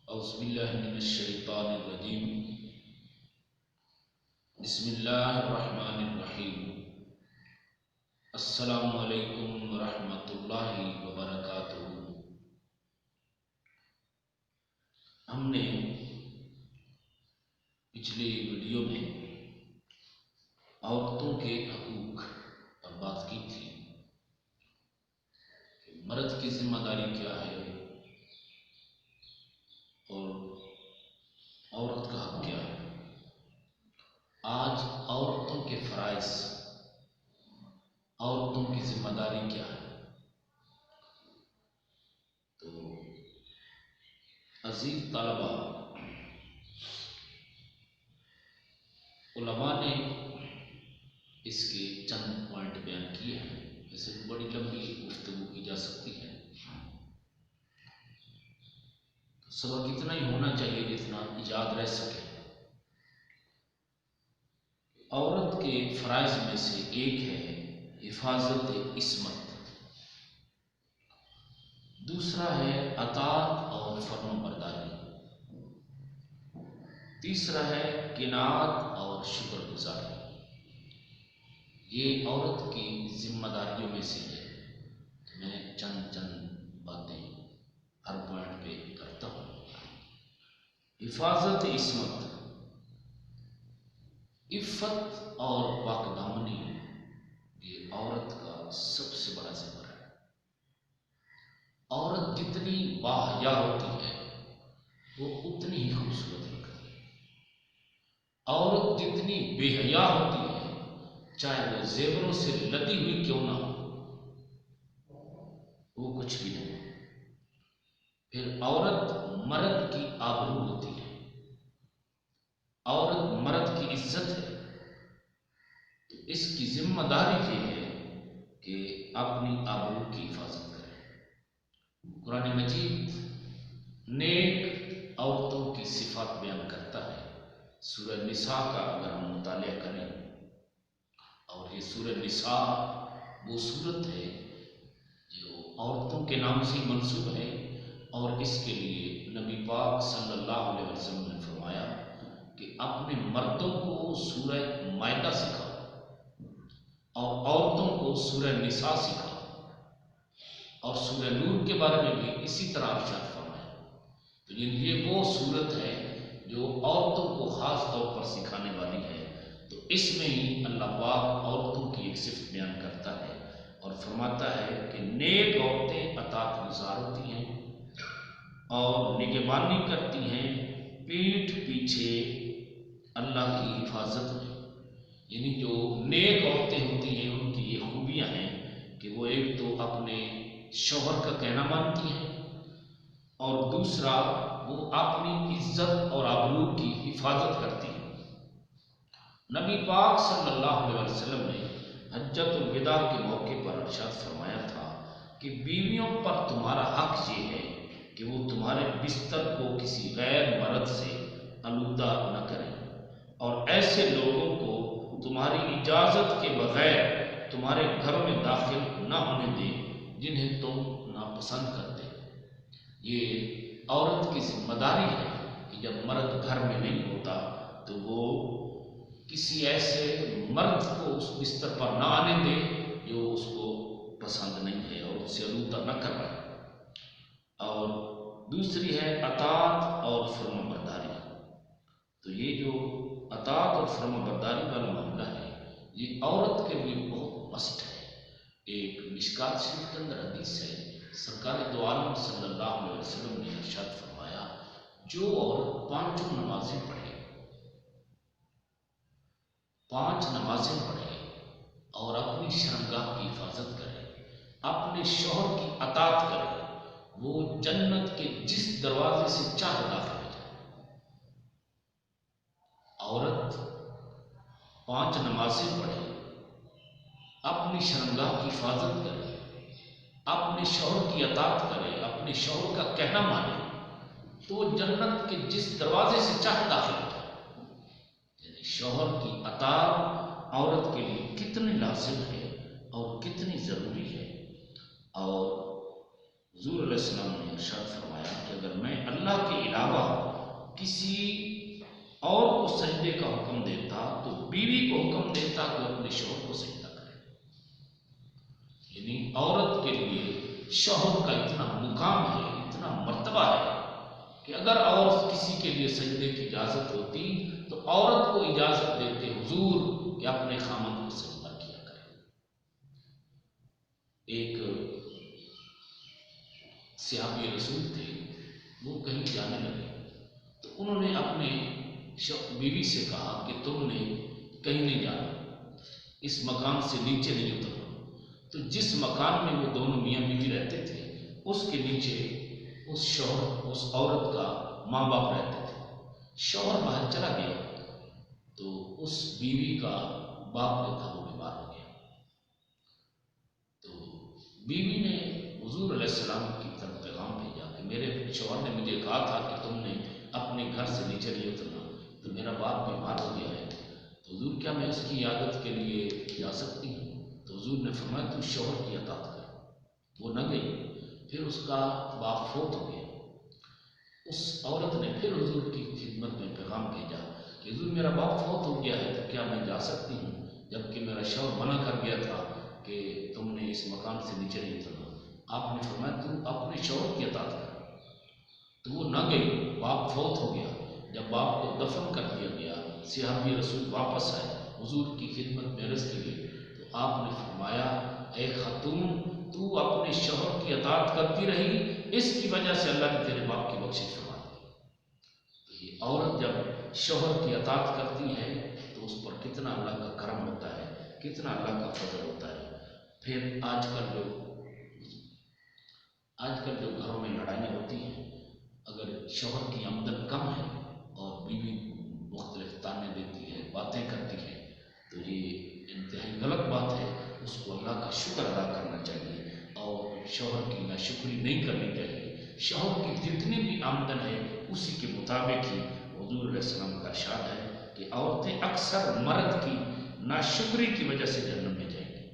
اعوذ باللہ من الشیطان الرجیم بسم اللہ الرحمن الرحیم السلام علیکم ورحمۃ اللہ وبرکاتہ۔ ہم نے پچھلی ویڈیو میں عورتوں کے حقوق پر بات کی تھی کہ مرد کی ذمہ داری کیا ہے اور عورت کا حق کیا ہے۔ آج عورتوں کے فرائض، عورتوں کی ذمہ داری کیا ہے؟ تو عزیز طلبہ، علماء نے اس کے چند پوائنٹ بیان کیے ہیں۔ ویسے بڑی لمبی گفتگو کی جا سکتی ہے، تو سبق اتنا ہی ہونا چاہیے جتنا ایجاد رہ سکے۔ عورت کے فرائض میں سے ایک ہے حفاظت عصمت، دوسرا ہے اطاعت اور فرمان برداری، تیسرا ہے قناعت اور شکر گزاری۔ یہ عورت کی ذمہ داریوں میں سے ہے۔ میں چند باتیں ہر پوائنٹ پہ کرتا ہوں۔ حفاظت عصمت، عفت اور پاک دامنی یہ عورت کا سب سے بڑا ذمہ ہے۔ عورت جتنی باحیا ہوتی ہے وہ اتنی ہی خوبصورت لگتی ہے۔ عورت جتنی بے حیا ہوتی ہے، چاہے وہ زیوروں سے لدی ہوئی کیوں نہ ہو، وہ کچھ بھی نہیں۔ پھر عورت مرد کی آبرو ہوتی ہے، عورت مرد کی عزت ہے، تو اس کی ذمہ داری یہ ہے کہ اپنی آبرو کی حفاظت کرے۔ قرآن مجید نیک عورتوں کی صفات بیان کرتا ہے۔ سورہ نساء کا اگر ہم مطالعہ کریں، اور یہ سورہ نساء وہ سورت ہے جو عورتوں کے نام سے منسوب ہے، اور اس کے لیے نبی پاک صلی اللہ علیہ وسلم نے فرمایا کہ اپنے مردوں کو سورہ مائدہ سکھاؤ اور عورتوں کو سورہ نساء سکھاؤ، اور سورہ نور کے بارے میں بھی اسی طرح ارشاد فرمایا۔ تو یہ وہ صورت ہے جو عورتوں کو خاص طور پر سکھانے والی ہے۔ تو اس میں ہی اللہ پاک عورتوں کی ایک صفت بیان کرتا ہے اور فرماتا ہے کہ نیک عورتیں اطاعت گزار ہوتی ہیں اور نگہبانی کرتی ہیں پیٹھ پیچھے اللہ کی حفاظت میں۔ یعنی جو نیک عورتیں ہوتی ہیں ان کی یہ خوبیاں ہیں کہ وہ ایک تو اپنے شوہر کا کہنا مانتی ہیں، اور دوسرا وہ اپنی عزت اور آبرو کی حفاظت کرتی ہیں۔ نبی پاک صلی اللہ علیہ وسلم نے حجۃ الوداع کے موقع پر ارشاد فرمایا تھا کہ بیویوں پر تمہارا حق یہ ہے کہ وہ تمہارے بستر کو کسی غیر مرد سے آلودہ نہ کریں، اور ایسے لوگوں کو تمہاری اجازت کے بغیر تمہارے گھر میں داخل نہ ہونے دیں جنہیں تم ناپسند کرتے۔ یہ عورت کی ذمہ داری ہے کہ جب مرد گھر میں نہیں ہوتا تو وہ کسی ایسے مرد کو اس بستر پر نہ آنے دے جو اس کو پسند نہیں ہے اور اسے آلودہ نہ کر رہا ہے۔ اور دوسری ہے اطاعت اور فرمان برداری۔ تو یہ جو اطاعت اور فرمان برداری والا معاملہ ہے یہ عورت کے لیے بہت مست ہے۔ ایک مشکات شریف کے اندر حدیث ہے، سرکار دو عالم صلی اللہ علیہ وسلم نے ارشاد فرمایا، جو عورت 5 نمازیں پڑھے، 5 نمازیں پڑھے اور اپنی شرمگاہ کی حفاظت کرے، اپنے شوہر کی اطاعت کرے، وہ جنت کے جس دروازے سے چاہے داخل ہو جائے۔ عورت 5 نمازیں پڑھے، اپنی شرمگاہ کی حفاظت کرے، اپنے شوہر کی اطاعت کرے، اپنے شوہر کا کہنا مانے، تو وہ جنت کے جس دروازے سے چاہے داخل ہو جائے۔ یعنی شوہر کی اطاعت عورت کے لیے کتنی لازم ہے اور کتنی ضروری ہے۔ اور حضور علیہ السلام نے ارشاد فرمایا کہ اگر میں اللہ کے علاوہ کسی اور کو سجدے کا حکم دیتا تو بیوی کو حکم دیتا کہ اپنے شوہر کو سجدہ کرے. یعنی عورت کے لیے شوہر کا اتنا مقام ہے، اتنا مرتبہ ہے کہ اگر عورت کسی کے لیے سجدے کی اجازت ہوتی تو عورت کو اجازت دیتے حضور کہ اپنے خامند کو سجدہ کیا کرے. ایک صحابی رسول تھے، وہ کہیں جانے لگے تو انہوں نے اپنے بیوی سے کہا کہ تم نے کہیں نہیں جانا، اس مکان سے نیچے نہیں اترنا. تو جس مکان میں وہ دونوں میاں بیوی رہتے تھے اس کے نیچے اس عورت کا ماں باپ رہتے تھے. شوہر باہر چلا گیا تو اس بیوی کا باپ جو تھا وہ بیمار ہو گیا. تو بیوی نے حضور علیہ السلام کی طرف پیغام بھیجا کہ میرے شوہر نے مجھے کہا تھا کہ تم نے اپنے گھر سے نیچے نہیں اترنا، تو میرا باپ بیمار ہو گیا ہے، تو حضور کیا میں اس کی عیادت کے لیے جا سکتی ہوں؟ تو حضور نے فرمایا تو شوہر کی اطاعت کر. وہ نہ گئی. پھر اس کا باپ فوت ہو گیا. اس عورت نے پھر حضور کی خدمت میں پیغام بھیجا کہ حضور میرا باپ فوت ہو گیا ہے، تو کیا میں جا سکتی ہوں؟ جبکہ میرا شوہر منع کر گیا تھا کہ تم نے اس مکان سے نیچے نہیں اترنا. آپ نے فرمایا تو اپنے شوہر کی اطاعت کر. تو وہ نہ گئی، باپ فوت ہو گیا. جب باپ کو دفن کر دیا گیا، صحابی رسول واپس آئے حضور کی خدمت میں عرض کے لیے، تو آپ نے فرمایا اے خاتون تو اپنے شوہر کی اطاعت کرتی رہی، اس کی وجہ سے اللہ نے تیرے باپ کی بخشش فرما دی. تو یہ عورت جب شوہر کی اطاعت کرتی ہے تو اس پر کتنا اللہ کا کرم ہوتا ہے، کتنا اللہ کا فضل ہوتا ہے. پھر آج کل جو گھروں میں لڑائیاں ہوتی ہیں، اگر شوہر کی آمدن کم ہے اور بیوی مختلف تانے دیتی ہے، باتیں کرتی ہے، تو یہ انتہائی غلط بات ہے. اس کو اللہ کا شکر ادا کرنا چاہیے اور شوہر کی ناشکری نہیں کرنی چاہیے. شوہر کی جتنی بھی آمدن ہے اسی کے مطابق ہی حضور علیہ السلام کا ارشاد ہے کہ عورتیں اکثر مرد کی ناشکری کی وجہ سے جہنم میں جائیں گی.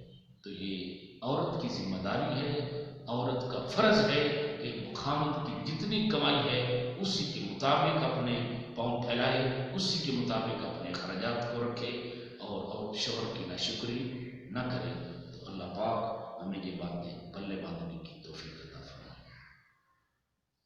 تو یہ عورت کی ذمہ داری ہے، عورت کا فرض ہے کہ خامد کی جتنی کمائی ہے اسی کے مطابق اپنے پاؤں پھیلائے، اسی کے مطابق اپنے اخراجات کو رکھے اور شوہر کی ناشکری نہ کرے. تو اللہ پاک ہمیں یہ باتیں پلے باندھنے کی توفیق